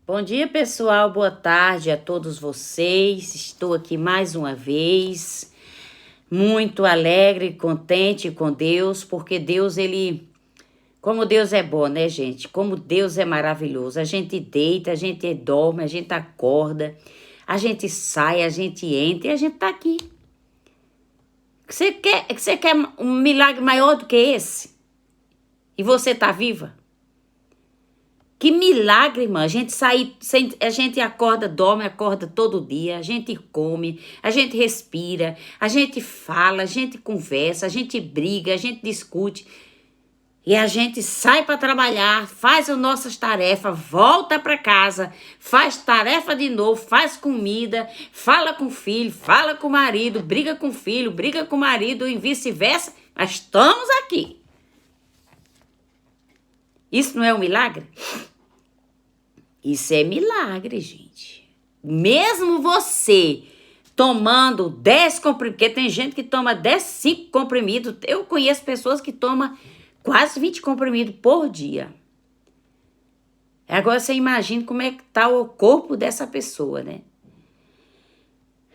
Bom dia, pessoal. Boa tarde a todos vocês. Estou aqui mais uma vez, muito alegre e contente com Deus, porque como Deus é bom, né, gente? Como Deus é maravilhoso. A gente deita, a gente dorme, a gente acorda, a gente sai, a gente entra e a gente tá aqui. Você quer um milagre maior do que esse? E você tá viva? Que milagre, irmã. A gente acorda, dorme, acorda todo dia, a gente come, a gente respira, a gente fala, a gente conversa, a gente briga, a gente discute. E a gente sai para trabalhar, faz as nossas tarefas, volta para casa, faz tarefa de novo, faz comida, fala com o filho, fala com o marido, briga com o filho, briga com o marido e vice-versa. Mas estamos aqui. Isso não é um milagre? Isso é milagre, gente. Mesmo você tomando 10 comprimidos, porque tem gente que toma 5 comprimidos. Eu conheço pessoas que tomam quase 20 comprimidos por dia. Agora você imagina como é que está o corpo dessa pessoa, né?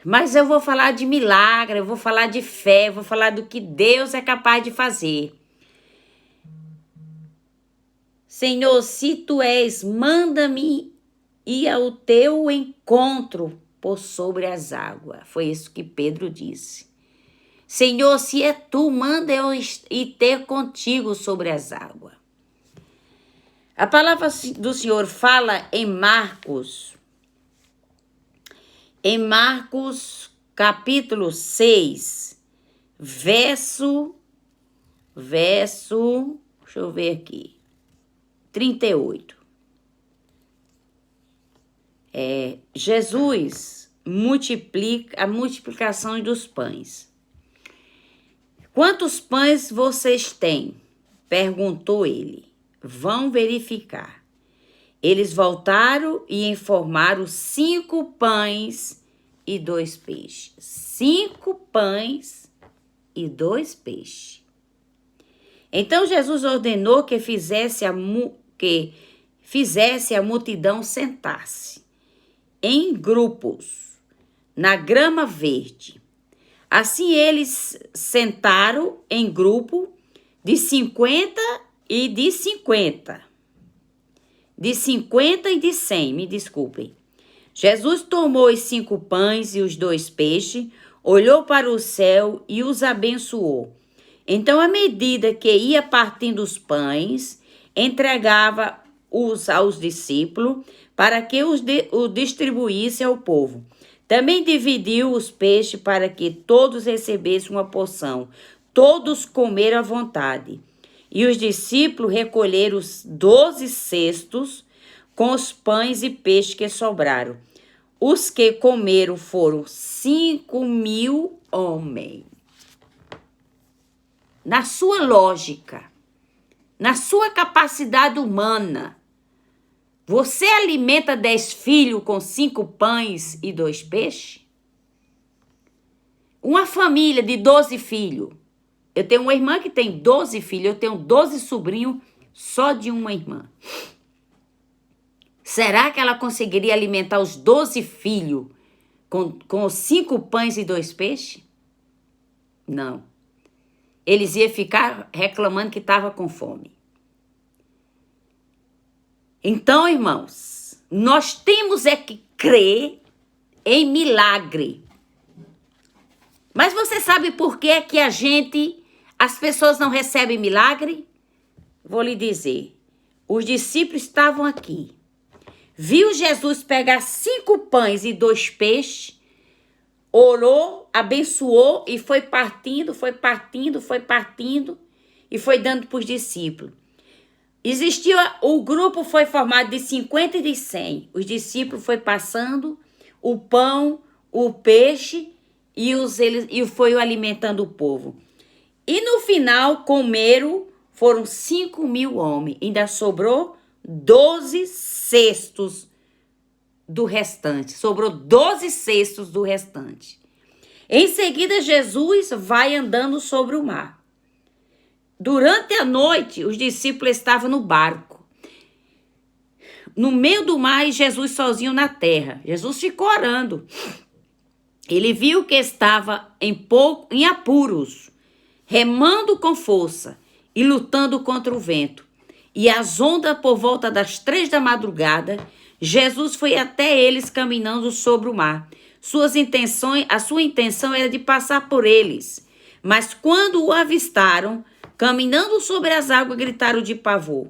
Mas eu vou falar de milagre, eu vou falar de fé, eu vou falar do que Deus é capaz de fazer. Senhor, se tu és, manda-me ir ao teu encontro por sobre as águas. Foi isso que Pedro disse. Senhor, se é tu, manda eu ir ter contigo sobre as águas. A palavra do Senhor fala em Marcos capítulo 6, verso, deixa eu ver aqui, 38. Jesus multiplica a multiplicação dos pães. Quantos pães vocês têm? Perguntou ele. Vão verificar. Eles voltaram e informaram 5 pães e 2 peixes. 5 pães e 2 peixes. Então Jesus ordenou que fizesse a multidão sentar-se em grupos na grama verde. Assim eles sentaram em grupo de 50 e de 50. De 50 e de 100, me desculpem. Jesus tomou os 5 pães e os 2 peixes, olhou para o céu e os abençoou. Então, à medida que ia partindo os pães, entregava-os aos discípulos para que os distribuísse ao povo. Também dividiu os peixes para que todos recebessem uma porção. Todos comeram à vontade. E os discípulos recolheram os 12 cestos com os pães e peixes que sobraram. Os que comeram foram 5.000 homens. Na sua lógica, na sua capacidade humana, você alimenta 10 filhos com 5 pães e 2 peixes? Uma família de 12 filhos. Eu tenho uma irmã que tem 12 filhos, eu tenho 12 sobrinhos só de uma irmã. Será que ela conseguiria alimentar os 12 filhos com 5 pães e 2 peixes? Não. Eles iam ficar reclamando que estava com fome. Então, irmãos, nós temos que crer em milagre. Mas você sabe por que as pessoas não recebem milagre? Vou lhe dizer. Os discípulos estavam aqui. Viu Jesus pegar 5 pães e 2 peixes, orou, abençoou e foi partindo e foi dando para os discípulos. O grupo foi formado de 50 e de 100. Os discípulos foi passando o pão, o peixe e foi alimentando o povo. E no final foram 5.000 homens. Ainda sobrou 12 cestos do restante. Sobrou 12 cestos do restante. Em seguida, Jesus vai andando sobre o mar. Durante a noite, os discípulos estavam no barco. no meio do mar e Jesus sozinho na terra. Jesus ficou orando. Ele viu que estava em apuros, remando com força e lutando contra o vento. E as ondas, por volta das 3 da madrugada, Jesus foi até eles caminhando sobre o mar. A sua intenção era de passar por eles. Mas quando o avistaram, caminhando sobre as águas, gritaram de pavor,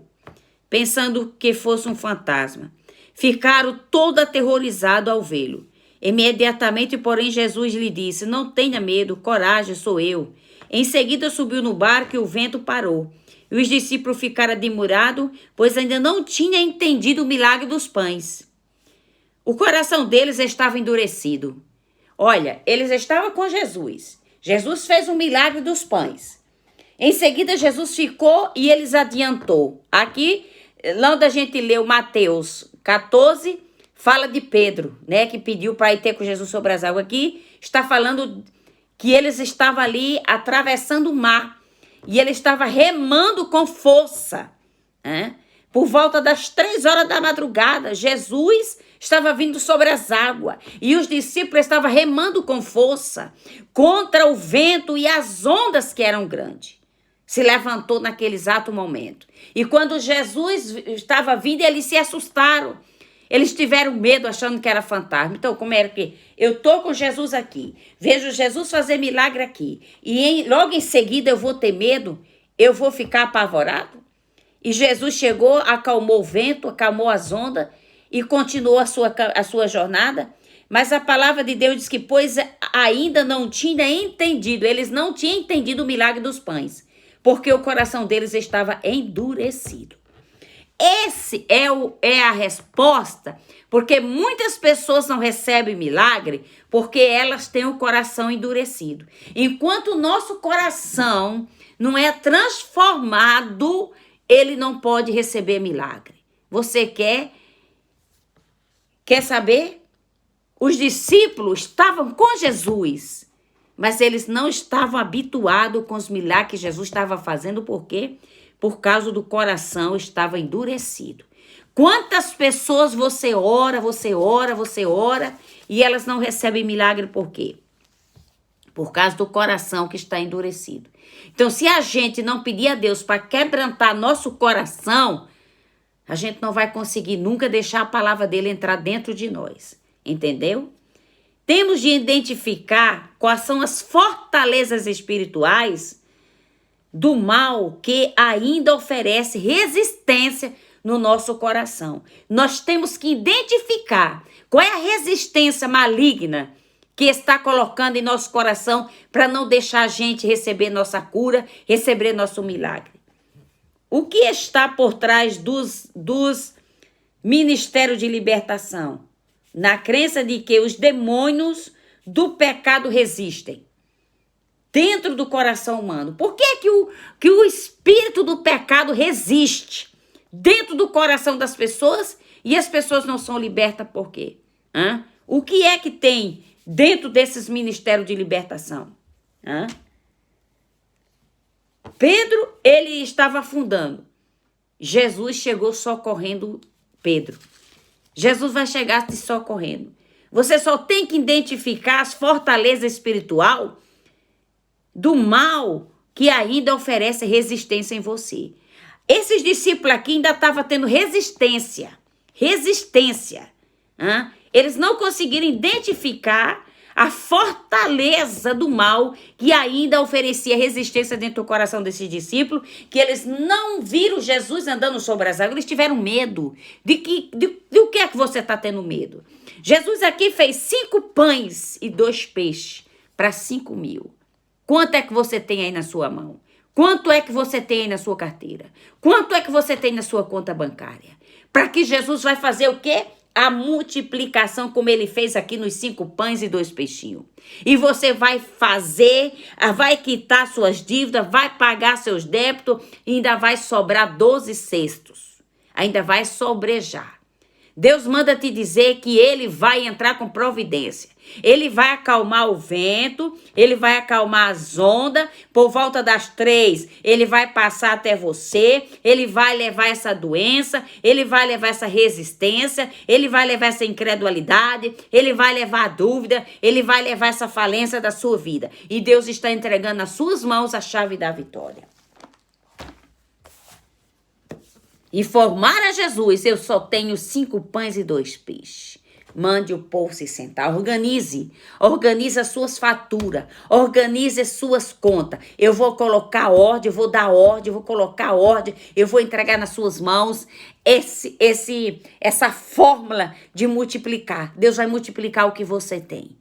pensando que fosse um fantasma. Ficaram todo aterrorizados ao vê-lo. Imediatamente, porém, Jesus lhe disse: não tenha medo, coragem, sou eu. Em seguida subiu no barco e o vento parou. E os discípulos ficaram admirados, pois ainda não tinham entendido o milagre dos pães. O coração deles estava endurecido. Olha, eles estavam com Jesus. Jesus fez o milagre dos pães. Em seguida, Jesus ficou e eles adiantou. Aqui, lá onde a gente leu Mateus 14, fala de Pedro, né, que pediu para ir ter com Jesus sobre as águas. Aqui está falando que eles estavam ali atravessando o mar. E ele estava remando com força. Né? Por volta das 3 horas da madrugada, Jesus estava vindo sobre as águas. E os discípulos estavam remando com força contra o vento e as ondas que eram grandes. Se levantou naquele exato momento. E quando Jesus estava vindo, eles se assustaram. Eles tiveram medo achando que era fantasma. Então, como era que eu estou com Jesus aqui, vejo Jesus fazer milagre aqui, e logo em seguida eu vou ter medo, eu vou ficar apavorado? E Jesus chegou, acalmou o vento, acalmou as ondas e continuou a sua jornada. Mas a palavra de Deus diz que, pois ainda não tinha entendido, eles não tinham entendido o milagre dos pães, porque o coração deles estava endurecido. Esse é a resposta, porque muitas pessoas não recebem milagre porque elas têm o coração endurecido. Enquanto o nosso coração não é transformado, ele não pode receber milagre. Você quer saber? Os discípulos estavam com Jesus, mas eles não estavam habituados com os milagres que Jesus estava fazendo. Por quê? Por causa do coração estava endurecido. Quantas pessoas você ora e elas não recebem milagre por quê? Por causa do coração que está endurecido. Então, se a gente não pedir a Deus para quebrantar nosso coração, a gente não vai conseguir nunca deixar a palavra dele entrar dentro de nós. Entendeu? Temos de identificar quais são as fortalezas espirituais do mal que ainda oferece resistência no nosso coração. Nós temos que identificar qual é a resistência maligna que está colocando em nosso coração para não deixar a gente receber nossa cura, receber nosso milagre. O que está por trás dos ministérios de libertação? Na crença de que os demônios do pecado resistem dentro do coração humano. Por que o espírito do pecado resiste dentro do coração das pessoas e as pessoas não são libertas por quê? O que é que tem dentro desses ministérios de libertação? Pedro, ele estava afundando. Jesus chegou socorrendo Pedro. Jesus vai chegar te socorrendo. Você só tem que identificar as fortalezas espirituais do mal que ainda oferece resistência em você. Esses discípulos aqui ainda estavam tendo resistência. Eles não conseguiram identificar a fortaleza do mal que ainda oferecia resistência dentro do coração desses discípulos, que eles não viram Jesus andando sobre as águas, eles tiveram medo. De o que é que você está tendo medo? Jesus aqui fez 5 pães e 2 peixes para 5.000. Quanto é que você tem aí na sua mão? Quanto é que você tem aí na sua carteira? Quanto é que você tem na sua conta bancária? Para que Jesus vai fazer o quê? A multiplicação, como ele fez aqui nos 5 pães e 2 peixinhos. E você vai fazer, vai quitar suas dívidas, vai pagar seus débitos e ainda vai sobrar 12 cestos. Ainda vai sobrejar. Deus manda te dizer que ele vai entrar com providência. Ele vai acalmar o vento, ele vai acalmar as ondas. Por volta das 3, ele vai passar até você, ele vai levar essa doença, ele vai levar essa resistência, ele vai levar essa incredulidade, ele vai levar a dúvida, ele vai levar essa falência da sua vida. E Deus está entregando nas suas mãos a chave da vitória. Informar a Jesus, eu só tenho 5 pães e 2 peixes. Mande o povo se sentar. Organize as suas faturas. Organize as suas contas. Eu vou colocar ordem, eu vou dar ordem, eu vou colocar ordem. Eu vou entregar nas suas mãos essa fórmula de multiplicar. Deus vai multiplicar o que você tem.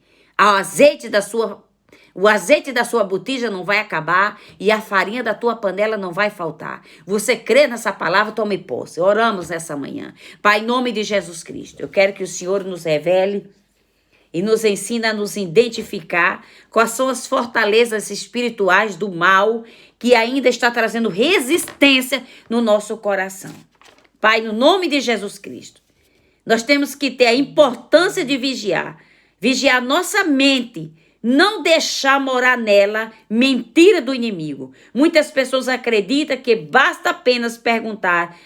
O azeite da sua botija não vai acabar e a farinha da tua panela não vai faltar. Você crê nessa palavra? Tome posse. Oramos nessa manhã. Pai, em nome de Jesus Cristo, eu quero que o Senhor nos revele e nos ensine a nos identificar quais são as fortalezas espirituais do mal que ainda está trazendo resistência no nosso coração. Pai, no nome de Jesus Cristo, nós temos que ter a importância de vigiar nossa mente, não deixar morar nela mentira do inimigo. Muitas pessoas acreditam que basta apenas perguntar,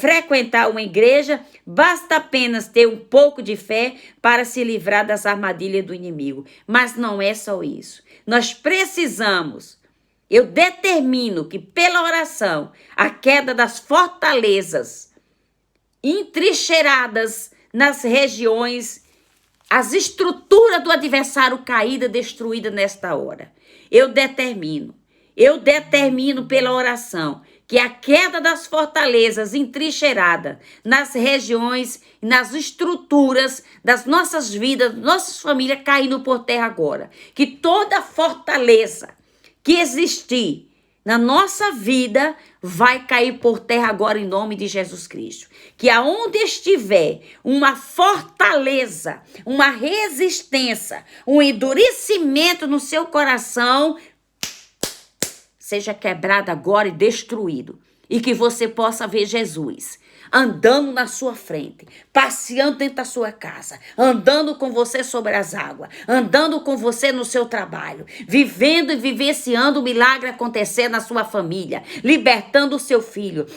frequentar uma igreja, basta apenas ter um pouco de fé para se livrar das armadilhas do inimigo. Mas não é só isso. Nós precisamos, eu determino que pela oração, a queda das fortalezas entrincheiradas nas regiões, as estruturas do adversário caída, destruída nesta hora. Eu determino pela oração que a queda das fortalezas entrincheiradas nas regiões, nas estruturas das nossas vidas, nossas famílias, caindo por terra agora. Que toda fortaleza que existir na nossa vida vai cair por terra agora em nome de Jesus Cristo. Que aonde estiver uma fortaleza, uma resistência, um endurecimento no seu coração, seja quebrado agora e destruído. E que você possa ver Jesus andando na sua frente, passeando dentro da sua casa, andando com você sobre as águas, andando com você no seu trabalho, vivendo e vivenciando o milagre acontecer na sua família, libertando o seu filho,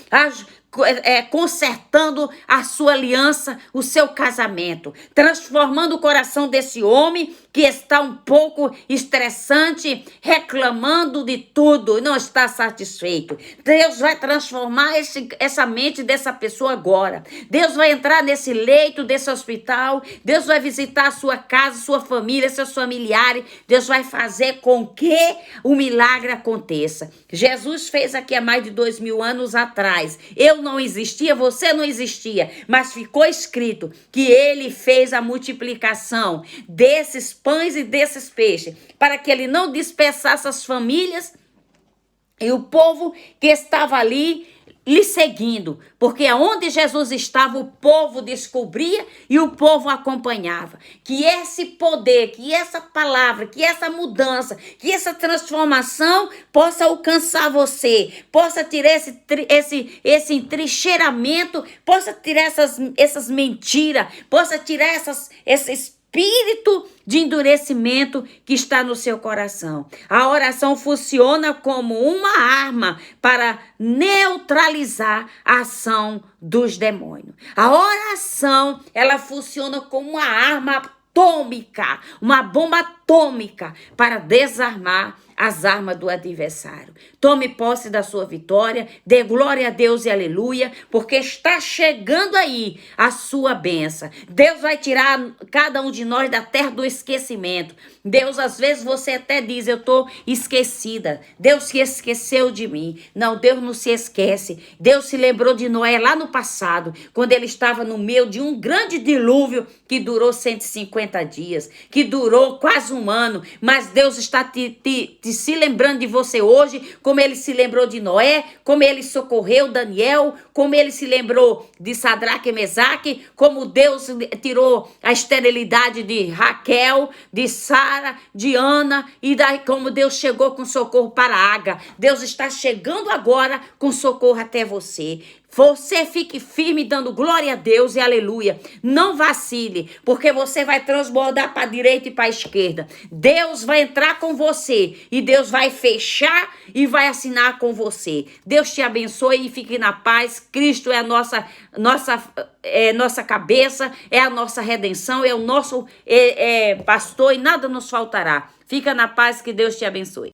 consertando a sua aliança, o seu casamento, transformando o coração desse homem que está um pouco estressante, reclamando de tudo, não está satisfeito. Deus vai transformar essa mente dessa pessoa agora. Deus vai entrar nesse leito desse hospital, Deus vai visitar a sua casa, sua família, seus familiares. Deus vai fazer com que o milagre aconteça. Jesus fez aqui há mais de 2000 anos atrás. Eu não existia, você não existia, mas ficou escrito que ele fez a multiplicação desses pães e desses peixes, para que ele não dispersasse as famílias e o povo que estava ali lhe seguindo, porque aonde Jesus estava, o povo descobria e o povo acompanhava. Que esse poder, que essa palavra, que essa mudança, que essa transformação possa alcançar você, possa tirar esse entrincheiramento, possa tirar essas mentiras, possa tirar esse espírito de endurecimento que está no seu coração. A oração funciona como uma arma para neutralizar a ação dos demônios. A oração, ela funciona como uma arma atômica, uma bomba atômica para desarmar as armas do adversário. Tome posse da sua vitória, dê glória a Deus e aleluia, porque está chegando aí a sua bênção. Deus vai tirar cada um de nós da terra do esquecimento. Deus, às vezes você até diz, eu estou esquecida. Deus se esqueceu de mim. Não, Deus não se esquece. Deus se lembrou de Noé lá no passado, quando ele estava no meio de um grande dilúvio que durou 150 dias, que durou quase um ano, mas Deus está se lembrando de você hoje, como ele se lembrou de Noé, como ele socorreu Daniel, como ele se lembrou de Sadraque e Mesaque, como Deus tirou a esterilidade de Raquel, de Sara, de Ana, e daí como Deus chegou com socorro para Agar. Deus está chegando agora com socorro até você. Você fique firme dando glória a Deus e aleluia. Não vacile, porque você vai transbordar para a direita e para a esquerda. Deus vai entrar com você e Deus vai fechar e vai assinar com você. Deus te abençoe e fique na paz. Cristo é a nossa cabeça, é a nossa redenção, é o nosso pastor e nada nos faltará. Fica na paz, que Deus te abençoe.